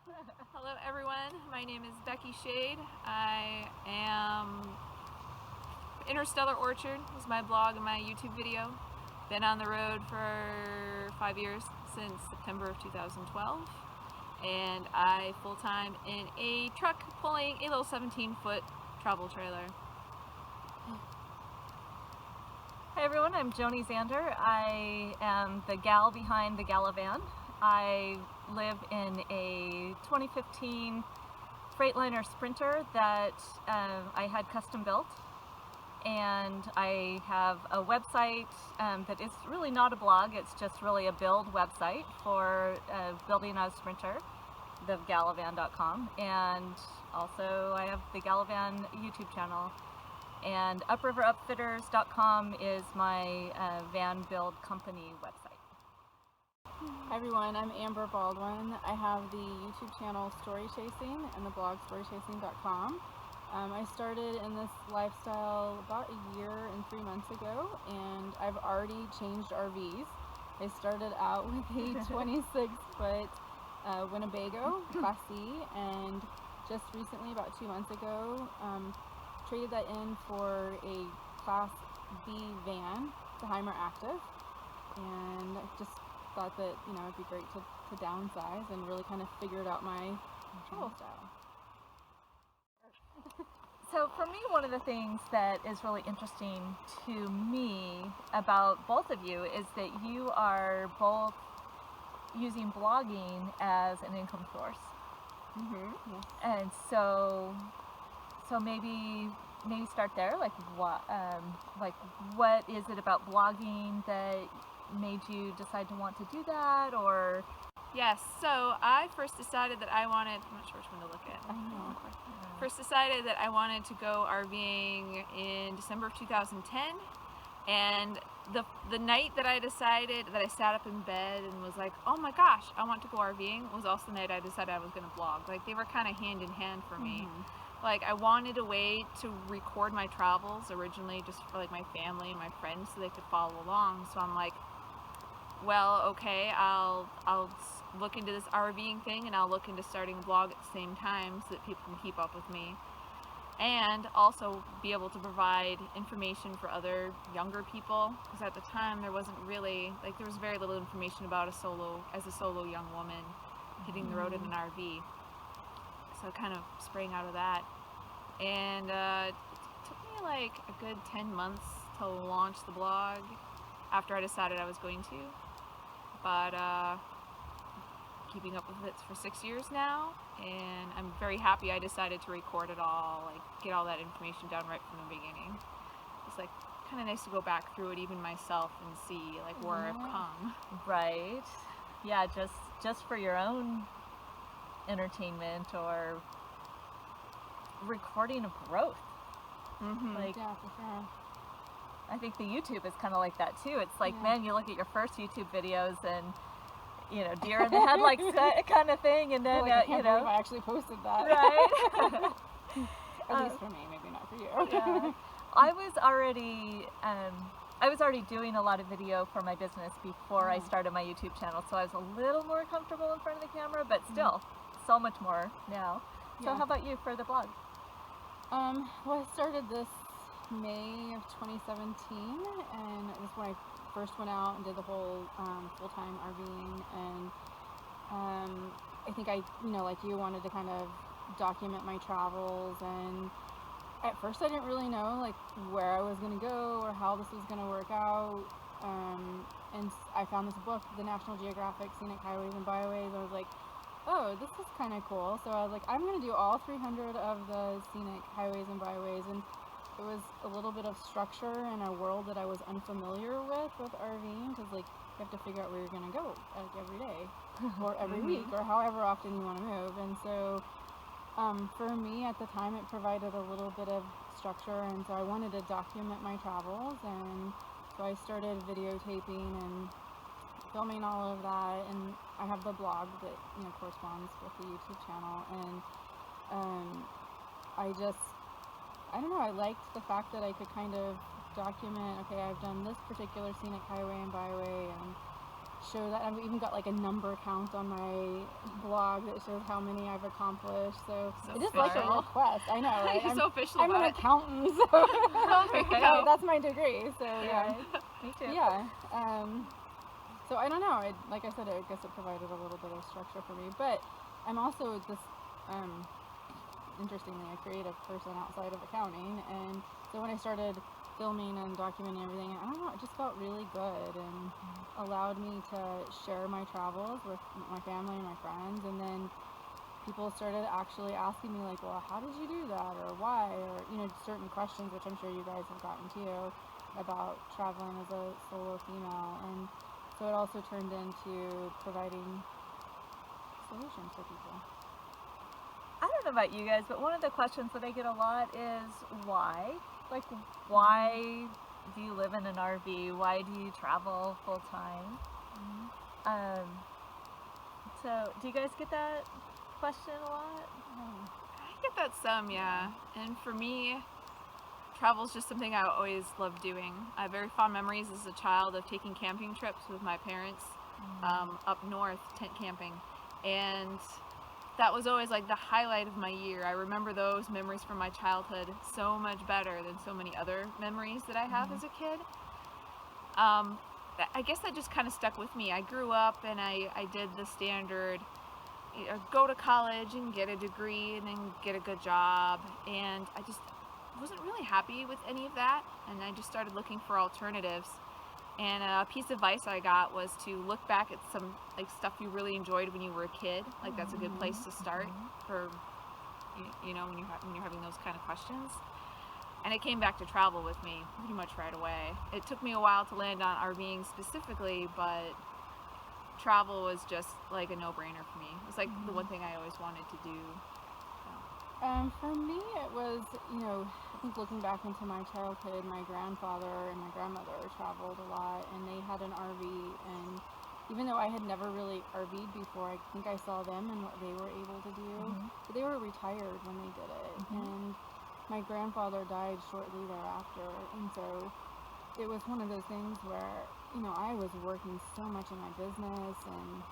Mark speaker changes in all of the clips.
Speaker 1: Hello everyone, my name is Becky Shade. I am Interstellar Orchard is my blog and my YouTube video. Been on the road for 5 years, since September of 2012, and I full-time in a truck pulling a little 17-foot travel trailer.
Speaker 2: Hi everyone, I'm Joanie Zander. I am the gal behind the Gala van. I live in a 2015 Freightliner Sprinter that I had custom built, and I have a website that is really not a blog, it's just really a build website for building a Sprinter, thegalavan.com, and also I have the Galavan YouTube channel. And upriverupfitters.com is my van build company website.
Speaker 3: Hi everyone, I'm Amber Baldwin. I have the YouTube channel Story Chasing and the blog storychasing.com. I started in this lifestyle about a year and 3 months ago, and I've already changed RVs. I started out with a 26-foot Winnebago Class C, and just recently, about 2 months ago, traded that in for a Class B van, the Heimer Active, and just thought that, you know, it'd be great to downsize and really kind of figured out my travel style.
Speaker 2: So for me, one of the things that is really interesting to me about both of you is that you are both using blogging as an income source.
Speaker 3: Mm-hmm. Yes.
Speaker 2: And so maybe start there. Like what is it about blogging that made you decide to want to do that? Or
Speaker 1: Yes, so I first decided that I wanted, I'm not sure which one to look at.
Speaker 3: I know.
Speaker 1: First decided that I wanted to go RVing in December of 2010, and the night that I decided, that I sat up in bed and was like, oh my gosh, I want to go RVing, was also the night I decided I was going to blog. Like, they were kind of hand in hand for me.
Speaker 3: Mm-hmm.
Speaker 1: Like, I wanted a way to record my travels originally just for like my family and my friends so they could follow along. So I'm like, well, okay, I'll look into this RVing thing, and I'll look into starting a blog at the same time so that people can keep up with me, and also be able to provide information for other younger people, because at the time there wasn't really, like, there was very little information about a solo young woman hitting the road in an RV. So kind of sprang out of that, and it took me like a good 10 months to launch the blog after I decided I was going to, but keeping up with it for 6 years now, and I'm very happy I decided to record it all, like get all that information down right from the beginning. It's like kind of nice to go back through it even myself and see like where I've come.
Speaker 2: right, yeah, just for your own entertainment or recording of growth.
Speaker 1: Mm-hmm.
Speaker 2: Like,
Speaker 3: Yeah, for sure.
Speaker 2: I think the YouTube is kind of like that too. It's like, man, you look at your first YouTube videos and, you know, deer in the headlights kind of thing, and then
Speaker 3: I can't
Speaker 2: you
Speaker 3: believe
Speaker 2: know,
Speaker 3: I actually posted that.
Speaker 2: right?
Speaker 3: At least for me, maybe not for you.
Speaker 2: Yeah. I was already doing a lot of video for my business before I started my YouTube channel, so I was a little more comfortable in front of the camera, but still, so much more now. So how about you for the blog?
Speaker 3: Well, I started this May of 2017, and it was when I first went out and did the whole full-time RVing, and I think I, you know, like you, wanted to kind of document my travels, and at first I didn't really know like where I was going to go or how this was going to work out, and I found this book, the National Geographic Scenic Highways and Byways. I was like, oh, this is kind of cool. So I was like, I'm going to do all 300 of the scenic highways and byways, and it was a little bit of structure in a world that I was unfamiliar with RVing, because like you have to figure out where you're going to go like every day or every week or however often you want to move. And so for me at the time, it provided a little bit of structure, and so I wanted to document my travels, and so I started videotaping and filming all of that, and I have the blog that, you know, corresponds with the YouTube channel, and I don't know, I liked the fact that I could kind of document, okay, I've done this particular scenic highway and byway, and show that. I've even got like a number count on my blog that shows how many I've accomplished. So it is like a
Speaker 1: official.
Speaker 3: request. I know, right?
Speaker 1: You're so official
Speaker 3: I'm
Speaker 1: about
Speaker 3: an
Speaker 1: it.
Speaker 3: accountant, so
Speaker 1: There you go.
Speaker 3: that's my degree. So yeah,
Speaker 2: Me too.
Speaker 3: yeah. So I don't know. Like I said, I guess it provided a little bit of structure for me. But I'm also this, interestingly, a creative person outside of accounting, and so when I started filming and documenting everything, I don't know, it just felt really good and allowed me to share my travels with my family and my friends. And then people started actually asking me like, well, how did you do that, or why, or certain questions, which I'm sure you guys have gotten too, about traveling as a solo female. And so it also turned into providing solutions for people.
Speaker 2: I don't know about you guys, but one of the questions that I get a lot is why? Like, why do you live in an RV? Why do you travel full time? So do you guys get that question a lot?
Speaker 1: I get that some, yeah. And for me, travel's just something I always loved doing. I have very fond memories as a child of taking camping trips with my parents up north, tent camping. And that was always like the highlight of my year. I remember those memories from my childhood so much better than so many other memories that I have as a kid. I guess that just kind of stuck with me. I grew up and I did the standard, go to college and get a degree and then get a good job. And I just wasn't really happy with any of that. And I just started looking for alternatives. And a piece of advice I got was to look back at some like stuff you really enjoyed when you were a kid. Like that's a good place to start for, when you're having those kind of questions. And it came back to travel with me pretty much right away. It took me a while to land on RVing specifically, but travel was just like a no-brainer for me. It was like the one thing I always wanted to do.
Speaker 3: For me, it was, I think looking back into my childhood, my grandfather and my grandmother traveled a lot, and they had an RV, and even though I had never really RV'd before, I think I saw them and what they were able to do, but they were retired when they did it, and my grandfather died shortly thereafter, and so it was one of those things where, I was working so much in my business and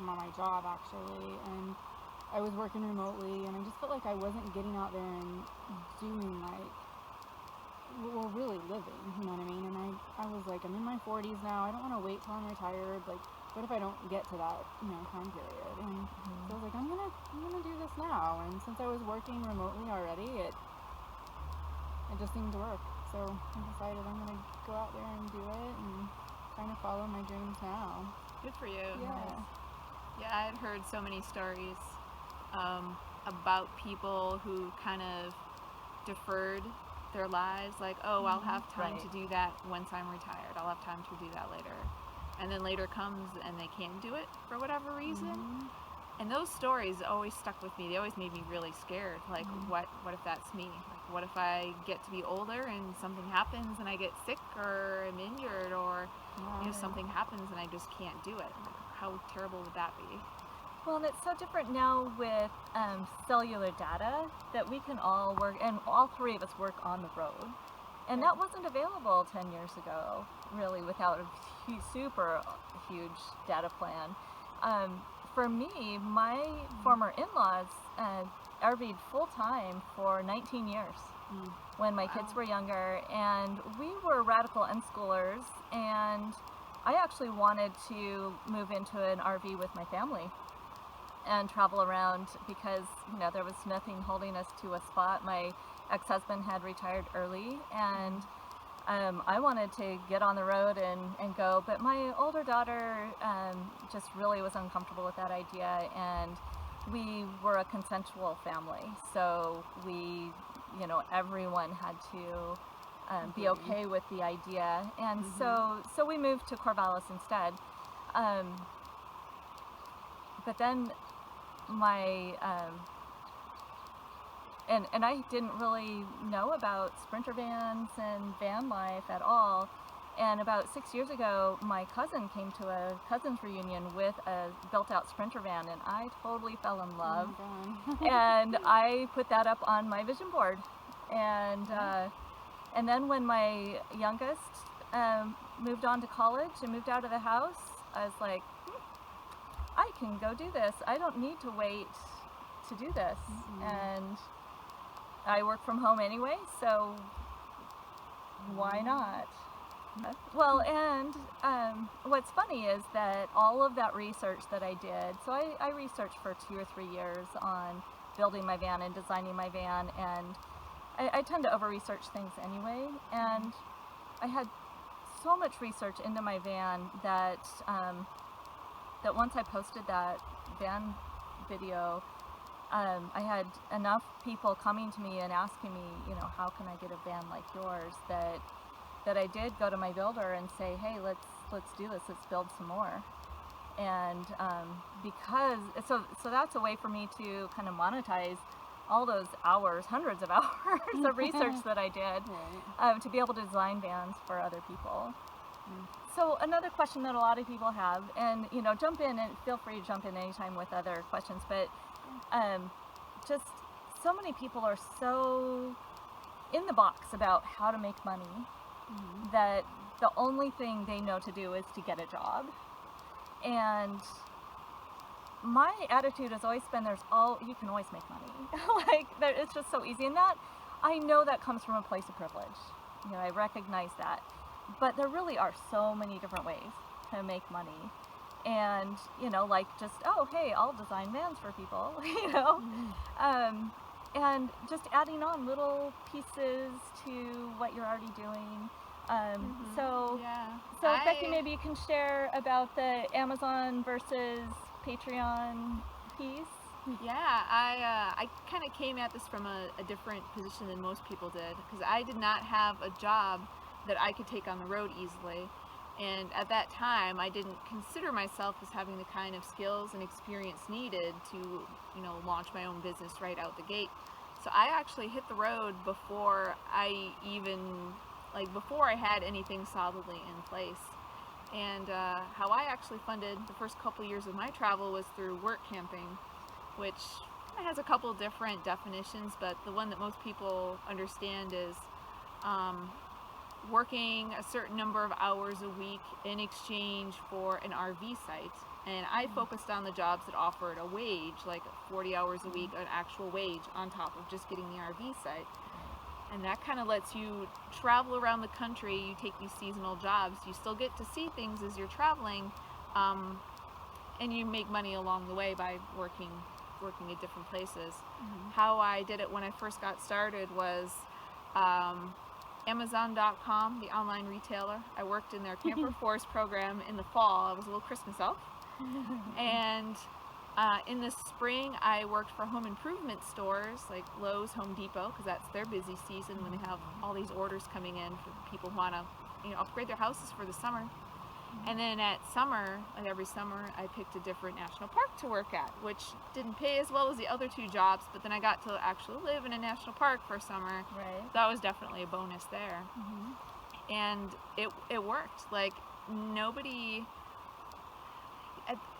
Speaker 3: my job actually, and I was working remotely, and I just felt like I wasn't getting out there and doing really living, you know what I mean? And I was like, I'm in my 40s now, I don't want to wait till I'm retired, like, what if I don't get to that, time period? And so I was like, I'm gonna do this now, and since I was working remotely already, it just seemed to work, so I decided I'm gonna go out there and do it, and kind of follow my dreams now.
Speaker 1: Good for you.
Speaker 3: Yeah.
Speaker 1: Yeah, I had heard so many stories about people who kind of deferred their lives, like, oh, I'll have time to do that once I'm retired. I'll have time to do that later. And then later comes and they can't do it for whatever reason. And those stories always stuck with me. They always made me really scared. Like, what if that's me? Like, what if I get to be older and something happens and I get sick or I'm injured or something happens and I just can't do it? Like, how terrible would that be?
Speaker 2: Well, and it's so different now with cellular data that we can all work, and all three of us work on the road. And that wasn't available 10 years ago, really, without a super huge data plan. For me, my former in-laws RV'd full-time for 19 years when my kids were younger, and we were radical unschoolers, and I actually wanted to move into an RV with my family and travel around because, there was nothing holding us to a spot. My ex-husband had retired early, and I wanted to get on the road and go, but my older daughter just really was uncomfortable with that idea, and we were a consensual family, so we, everyone had to be okay with the idea, and so we moved to Corvallis instead. But then my and I didn't really know about Sprinter vans and van life at all. And about 6 years ago, my cousin came to a cousin's reunion with a built-out Sprinter van, and I totally fell in love. And I put that up on my vision board. And then when my youngest moved on to college and moved out of the house, I was like, I can go do this. I don't need to wait to do this. And I work from home anyway, so why not? Well, and what's funny is that all of that research that I did, so I researched for 2 or 3 years on building my van and designing my van, and I tend to over-research things anyway, and I had so much research into my van that that once I posted that van video, I had enough people coming to me and asking me, you know, how can I get a van like yours, that I did go to my builder and say, hey, let's do this, let's build some more. And because, so that's a way for me to kind of monetize all those hours, hundreds of hours of research that I did, to be able to design vans for other people. So another question that a lot of people have, and you know, jump in and feel free to jump in anytime with other questions, but just so many people are so in the box about how to make money that the only thing they know to do is to get a job. And my attitude has always been, you can always make money. Like, it's just so easy. And that, I know that comes from a place of privilege. You know, I recognize that. But there really are so many different ways to make money. And, you know, like just, oh, hey, I'll design vans for people, you know. And just adding on little pieces to what you're already doing. So Becky, maybe you can share about the Amazon versus Patreon piece.
Speaker 1: Yeah, I kind of came at this from a different position than most people did, because I did not have a job that I could take on the road easily. And at that time, I didn't consider myself as having the kind of skills and experience needed to, you know, launch my own business right out the gate. So I actually hit the road before I had anything solidly in place. And how I actually funded the first couple years of my travel was through work camping, which has a couple different definitions, but the one that most people understand is working a certain number of hours a week in exchange for an RV site. And I focused on the jobs that offered a wage, like 40 hours a week, an actual wage on top of just getting the RV site. And that kind of lets you travel around the country. You take these seasonal jobs, you still get to see things as you're traveling, and you make money along the way by working at different places. How I did it when I first got started was Amazon.com, the online retailer. I worked in their Camper Force program in the fall. I was a little Christmas elf. And in the spring, I worked for home improvement stores like Lowe's, Home Depot, because that's their busy season when they have all these orders coming in for people who want to, you know, upgrade their houses for the summer. And then at summer, like every summer, I picked a different national park to work at, which didn't pay as well as the other two jobs, but then I got to actually live in a national park for summer.
Speaker 2: Right.
Speaker 1: That was definitely a bonus there. And it worked. Like, nobody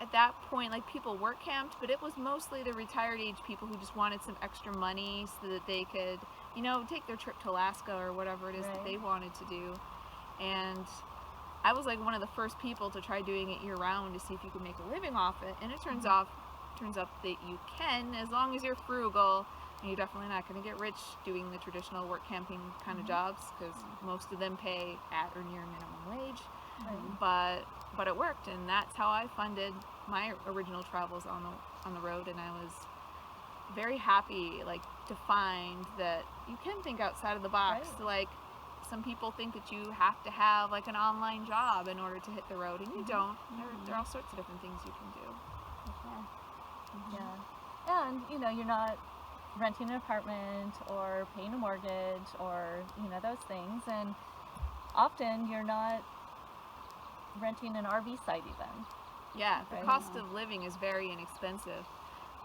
Speaker 1: at that point, like, people work camped, but it was mostly the retired age people who just wanted some extra money so that they could, you know, take their trip to Alaska or whatever it is that they wanted to do. And I was like one of the first people to try doing it year-round to see if you could make a living off it, and it turns out that you can, as long as you're frugal. And you're definitely not going to get rich doing the traditional work camping kind of jobs, because most of them pay at or near minimum wage. But it worked, and that's how I funded my original travels on the road. And I was very happy, like, to find that you can think outside of the box. Like, some people think that you have to have like an online job in order to hit the road, and you don't. There are all sorts of different things you can do.
Speaker 2: Yeah, and you know, you're not renting an apartment or paying a mortgage or, you know, those things, and often you're not renting an RV site even.
Speaker 1: Yeah, the cost of living is very inexpensive.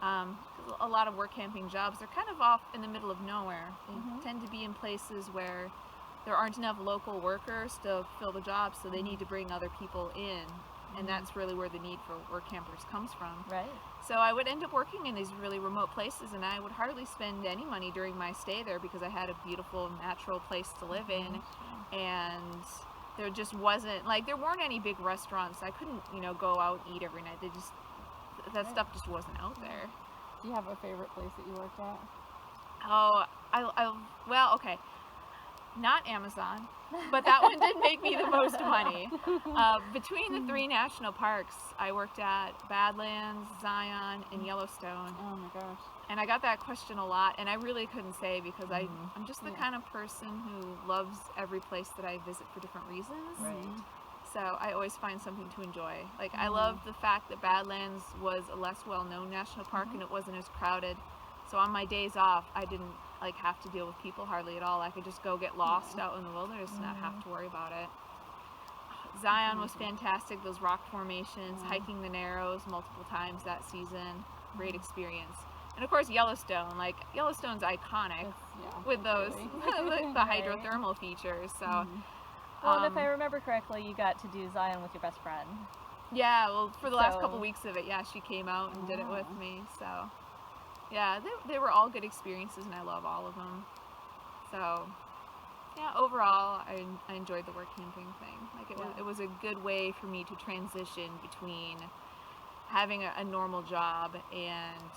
Speaker 1: A lot of work camping jobs are kind of off in the middle of nowhere. They tend to be in places where there aren't enough local workers to fill the jobs, so they need to bring other people in. And that's really where the need for work campers comes from.
Speaker 2: Right.
Speaker 1: So I would end up working in these really remote places, and I would hardly spend any money during my stay there because I had a beautiful natural place to live in, and there just wasn't, like, there weren't any big restaurants. I couldn't, go out and eat every night. That stuff just wasn't out there.
Speaker 3: Do you have a favorite place that you worked at?
Speaker 1: Oh, well, okay. Not Amazon, but that one did make me the most money. Between the 3 national parks, I worked at Badlands, Zion, and Yellowstone.
Speaker 3: Oh my gosh.
Speaker 1: And I got that question a lot, and I really couldn't say because I'm just the kind of person who loves every place that I visit for different reasons.
Speaker 2: Right.
Speaker 1: So I always find something to enjoy. Like, I love the fact that Badlands was a less well-known national park and it wasn't as crowded. So on my days off, I didn't have to deal with people hardly at all. I could just go get lost out in the wilderness and not have to worry about it. Zion was fantastic. Those rock formations, hiking the Narrows multiple times that season, great experience. And of course Yellowstone, Yellowstone's iconic with those the hydrothermal features. So
Speaker 2: well, and if I remember correctly, you got to do Zion with your best friend.
Speaker 1: Yeah, well, for the last couple weeks of it, she came out and did it with me. So yeah, they were all good experiences, and I love all of them. So yeah, overall, I enjoyed the work camping thing. It was a good way for me to transition between having a normal job and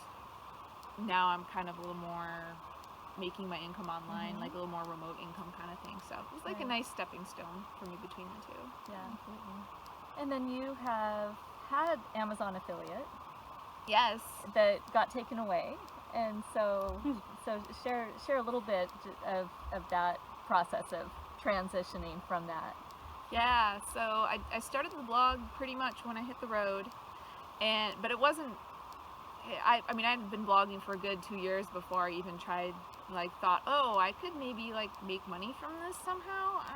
Speaker 1: now I'm kind of a little more making my income online, like a little more remote income kind of thing. So it was like a nice stepping stone for me between the two.
Speaker 2: Yeah, absolutely. And then you have had Amazon affiliate.
Speaker 1: Yes.
Speaker 2: That got taken away. And so share a little bit of that process of transitioning from that.
Speaker 1: Yeah, so I started the blog pretty much when I hit the road, but it wasn't. I mean, I had been blogging for a good 2 years before I even thought, oh, I could maybe make money from this somehow. I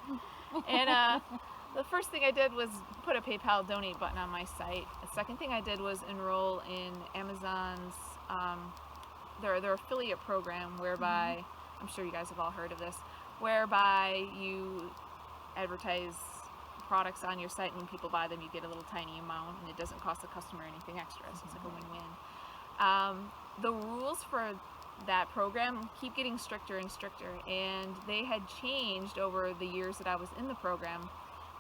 Speaker 1: don't know. And the first thing I did was put a PayPal donate button on my site. The second thing I did was enroll in Amazon's their affiliate program, whereby I'm sure you guys have all heard of this, whereby you advertise products on your site, and when people buy them you get a little tiny amount and it doesn't cost the customer anything extra, so it's like a win-win. The rules for that program keep getting stricter and stricter, and they had changed over the years that I was in the program.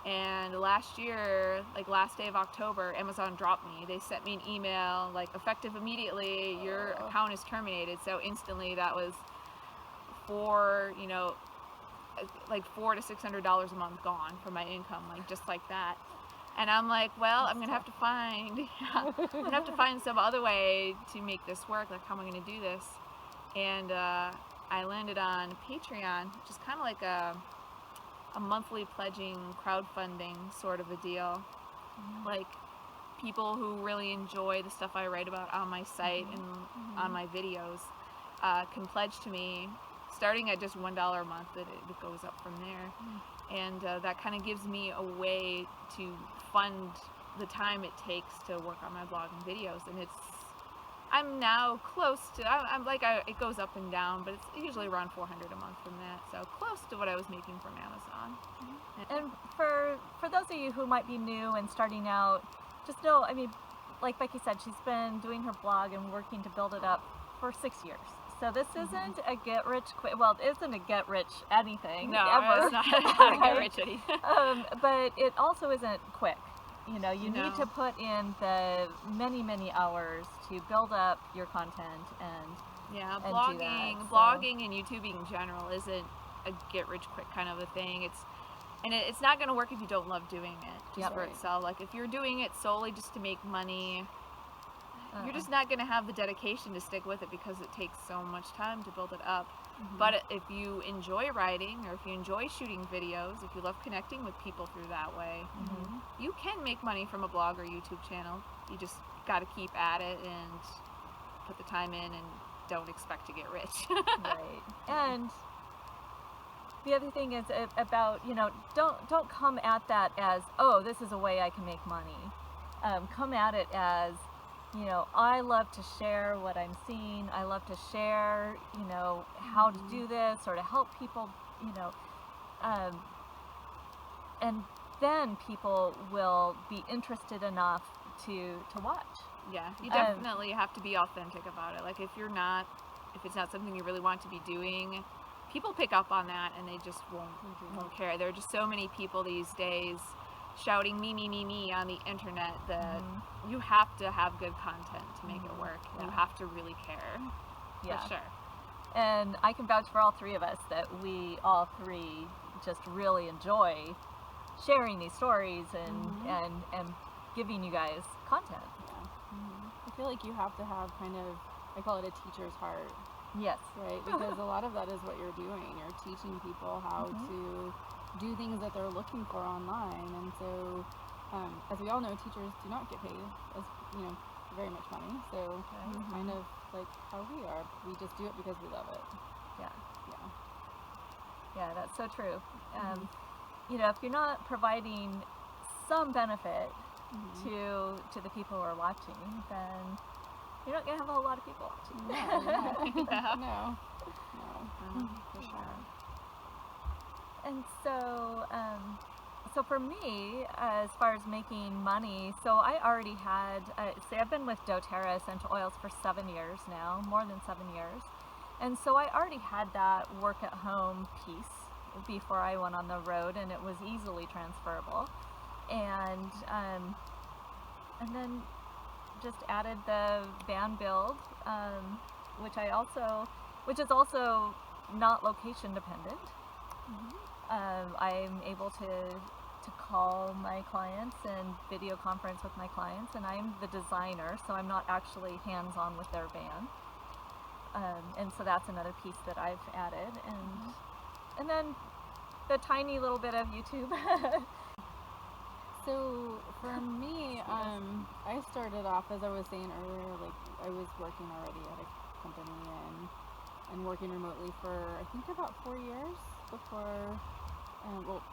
Speaker 1: And last year, last day of October, Amazon dropped me. They sent me an email effective immediately, your account is terminated. So instantly that was $400 to $600 a month gone from my income, just like that. And I'm like, well, I'm gonna have to find some other way to make this work. How am I gonna do this? And I landed on Patreon, which is kind of like a monthly pledging crowdfunding sort of a deal. People who really enjoy the stuff I write about on my site and on my videos can pledge to me, starting at just $1 a month. It goes up from there, and that kind of gives me a way to fund the time it takes to work on my blog and videos. And I'm now close to, it goes up and down, but it's usually around $400 a month from that, so close to what I was making from Amazon.
Speaker 2: And for those of you who might be new and starting out, just know, I mean, like Becky said, she's been doing her blog and working to build it up for 6 years. So this isn't a get-rich-quick, well, it isn't a get-rich anything,
Speaker 1: no,
Speaker 2: ever.
Speaker 1: It's not a get-rich anything.
Speaker 2: But it also isn't quick. You need to put in the many, many hours to build up your content and
Speaker 1: blogging and YouTubing in general isn't a get-rich-quick kind of a thing. It's not going to work if you don't love doing it just for itself. If you're doing it solely just to make money, you're just not going to have the dedication to stick with it because it takes so much time to build it up. But if you enjoy writing, or if you enjoy shooting videos, if you love connecting with people through that way, you can make money from a blog or YouTube channel. You just got to keep at it and put the time in and don't expect to get rich.
Speaker 2: Right. And the other thing is about, don't come at that as, oh, this is a way I can make money. Come at it as, I love to share what I'm seeing. I love to share, how to do this or to help people, and then people will be interested enough to watch.
Speaker 1: Yeah, you definitely have to be authentic about it. If it's not something you really want to be doing, people pick up on that and they just won't care. There are just so many people these days shouting me on the internet that you have to have good content to make it work. You have to really care.
Speaker 2: Yeah.
Speaker 1: For sure.
Speaker 2: And I can vouch for all three of us that we all three just really enjoy sharing these stories and giving you guys content.
Speaker 3: I feel like you have to have kind of, I call it a teacher's heart.
Speaker 2: Yes.
Speaker 3: Right? Because a lot of that is what you're doing. You're teaching people how to do things that they're looking for online. And so, as we all know, teachers do not get paid as, very much money. So kind of like how we are. We just do it because we love it.
Speaker 2: Yeah.
Speaker 3: Yeah.
Speaker 2: Yeah, that's so true. If you're not providing some benefit to the people who are watching, then you're not going to have a whole lot of people watching.
Speaker 3: No.
Speaker 1: For sure.
Speaker 2: And so for me, as far as making money, so I already had, I've been with doTERRA Essential Oils for 7 years now, more than 7 years. And so I already had that work at home piece before I went on the road, and it was easily transferable. And then just added the van build, which is also not location dependent. I'm able to call my clients and video conference with my clients, and I'm the designer, so I'm not actually hands-on with their van. And so that's another piece that I've added, and then the tiny little bit of YouTube.
Speaker 3: So for me, I started off, as I was saying earlier, like I was working already at a company and working remotely for I think about 4 years before,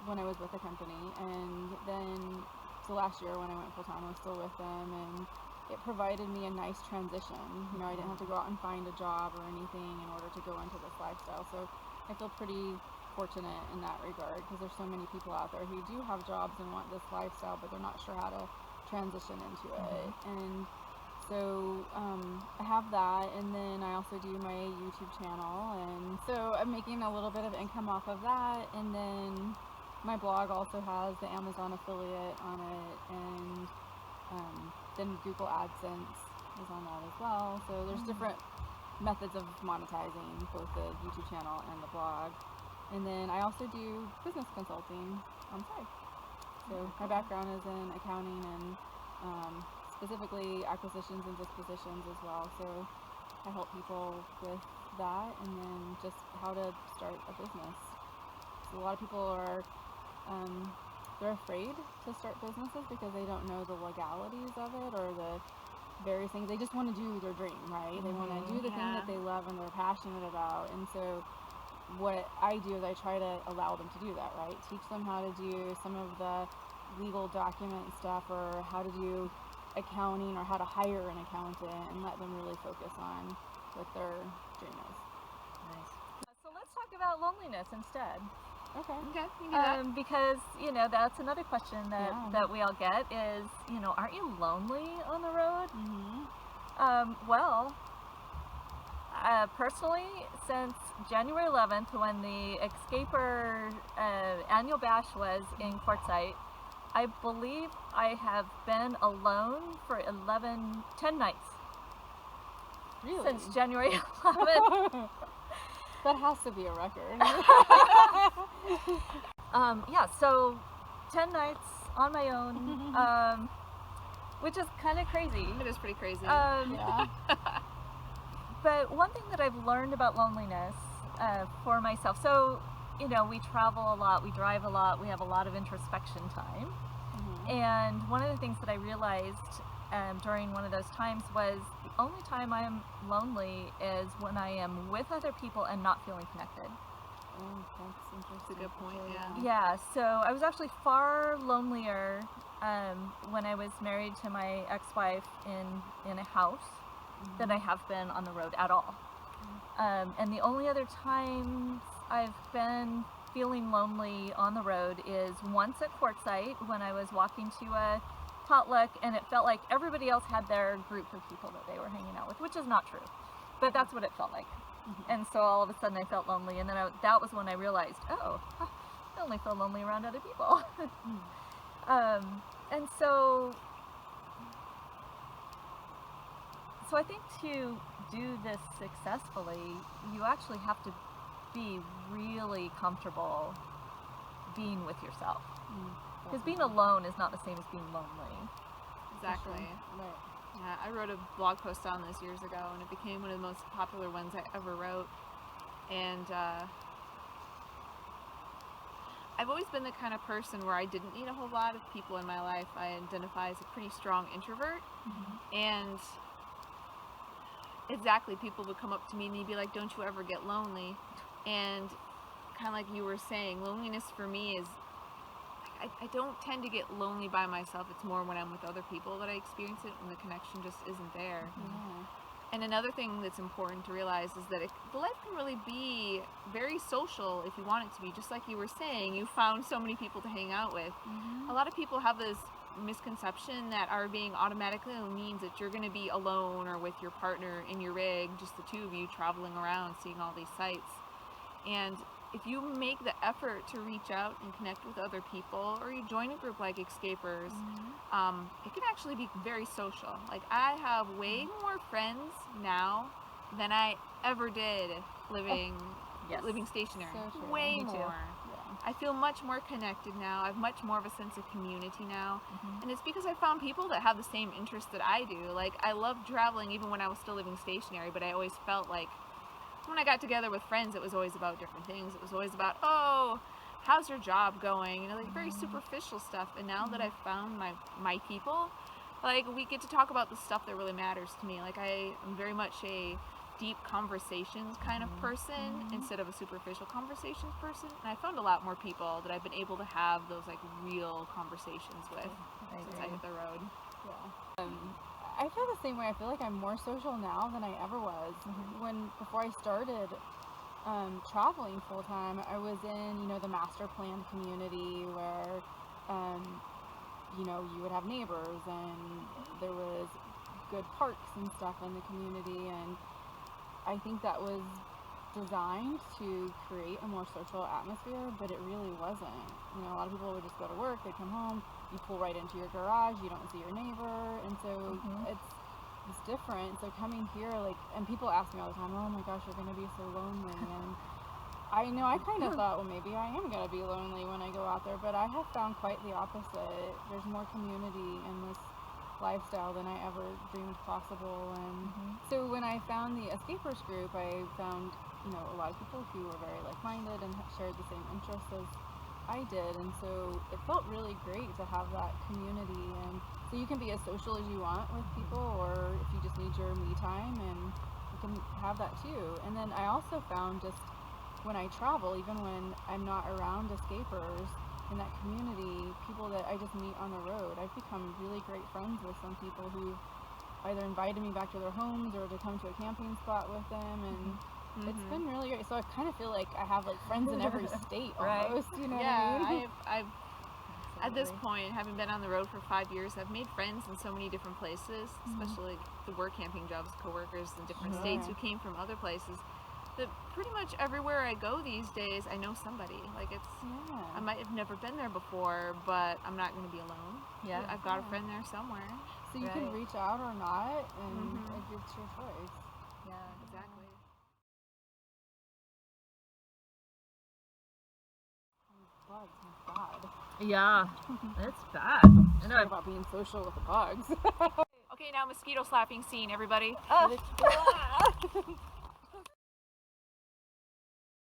Speaker 3: when I was with the company, and then so last year when I went full time, I was still with them, and it provided me a nice transition. I didn't have to go out and find a job or anything in order to go into this lifestyle. So I feel pretty fortunate in that regard, because there's so many people out there who do have jobs and want this lifestyle, but they're not sure how to transition into it. And so I have that, and then I also do my YouTube channel, and so I'm making a little bit of income off of that. And then my blog also has the Amazon affiliate on it, and then Google AdSense is on that as well. So there's different methods of monetizing both the YouTube channel and the blog. And then I also do business consulting on site. So my background is in accounting and specifically acquisitions and dispositions as well. So I help people with that, and then just how to start a business. So a lot of people are they're afraid to start businesses because they don't know the legalities of it or the various things. They just want to do their dream, right? They want to do the thing that they love and they're passionate about. And so what I do is I try to allow them to do that, right? Teach them how to do some of the legal document stuff, or how to do accounting, or how to hire an accountant, and let them really focus on what their dream is.
Speaker 2: Nice. So let's talk about loneliness instead.
Speaker 3: Okay.
Speaker 1: Okay. You do that.
Speaker 2: Because that's another question that we all get is, aren't you lonely on the road? Well, personally, since January 11th, when the Escaper annual bash was in Quartzsite, I believe I have been alone for 10 nights.
Speaker 3: Really?
Speaker 2: Since January 11th.
Speaker 3: That has to be a record.
Speaker 2: So 10 nights on my own, which is kind of crazy.
Speaker 1: It is pretty crazy.
Speaker 3: Yeah.
Speaker 2: But one thing that I've learned about loneliness for myself, so, we travel a lot, we drive a lot, we have a lot of introspection time. And one of the things that I realized during one of those times was the only time I am lonely is when I am with other people and not feeling connected.
Speaker 3: Oh, that's interesting.
Speaker 1: That's a good point, yeah.
Speaker 2: Yeah, so I was actually far lonelier when I was married to my ex-wife in a house than I have been on the road at all. And the only other times I've been feeling lonely on the road is once at Quartzsite when I was walking to a potluck, and it felt like everybody else had their group of people that they were hanging out with, which is not true, but that's what it felt like. And so all of a sudden I felt lonely, and then that was when I realized, oh, I only feel lonely around other people. And so I think to do this successfully, you actually have to be really comfortable being with yourself. Because being alone is not the same as being lonely.
Speaker 1: Exactly.
Speaker 3: Right.
Speaker 1: Yeah, I wrote a blog post on this years ago, and it became one of the most popular ones I ever wrote. And I've always been the kind of person where I didn't need a whole lot of people in my life. I identify as a pretty strong introvert. And exactly, people would come up to me and they'd be like, don't you ever get lonely? And kind of like you were saying, loneliness for me is, I don't tend to get lonely by myself. It's more when I'm with other people that I experience it, and the connection just isn't there. And another thing that's important to realize is that the life can really be very social if you want it to be. Just like you were saying, you found so many people to hang out with. A lot of people have this misconception that RVing automatically means that you're going to be alone or with your partner in your rig, just the two of you traveling around, seeing all these sights. And if you make the effort to reach out and connect with other people, or you join a group like Escapers, it can actually be very social. Like, I have way more friends now than I ever did living stationary.
Speaker 3: So true.
Speaker 1: Way
Speaker 2: Me too.
Speaker 1: more. I feel much more connected now. I have much more of a sense of community now. And it's because I found people that have the same interests that I do. Like, I loved traveling even when I was still living stationary, but I always felt like when I got together with friends, it was always about different things. It was always about, oh, how's your job going? You know, like very superficial stuff. And now that I've found my people, like, we get to talk about the stuff that really matters to me. Like, I am very much a deep conversations kind of person instead of a superficial conversations person. And I found a lot more people that I've been able to have those like real conversations with since I hit the road.
Speaker 3: I feel the same way. I feel like I'm more social now than I ever was. Before I started traveling full time, I was in, the master plan community where, you would have neighbors and there was good parks and stuff in the community, and I think that was designed to create a more social atmosphere, but it really wasn't. A lot of people would just go to work, they'd come home, you pull right into your garage, you don't see your neighbor, and so it's different. So coming here, and people ask me all the time, oh my gosh, you're gonna be so lonely, and I know I kind of thought, well, maybe I am gonna be lonely when I go out there, but I have found quite the opposite. There's more community in this lifestyle than I ever dreamed possible. And so when I found the Escapers group, I found a lot of people who were very like-minded and shared the same interests as I did, and so it felt really great to have that community. And so you can be as social as you want with people, or if you just need your me time, and you can have that too. And then I also found, just when I travel, even when I'm not around Escapers, in that community, people that I just meet on the road, I've become really great friends with some people who either invited me back to their homes or to come to a camping spot with them, and it's been really great. So I kind of feel like I have friends in every state almost, you know what I mean?
Speaker 1: I've at this point, having been on the road for 5 years, I've made friends in so many different places, especially the work camping jobs, coworkers in different states who came from other places. But pretty much everywhere I go these days, I know somebody. Like, it's, I might have never been there before, but I'm not going to be alone. I've got a friend there somewhere.
Speaker 3: So you can reach out or not, and it's your choice.
Speaker 1: Exactly.
Speaker 3: Bugs, my God.
Speaker 2: Yeah, it's bad.
Speaker 3: I know about being social with the bugs.
Speaker 1: Okay, now mosquito slapping scene, everybody.
Speaker 3: But it's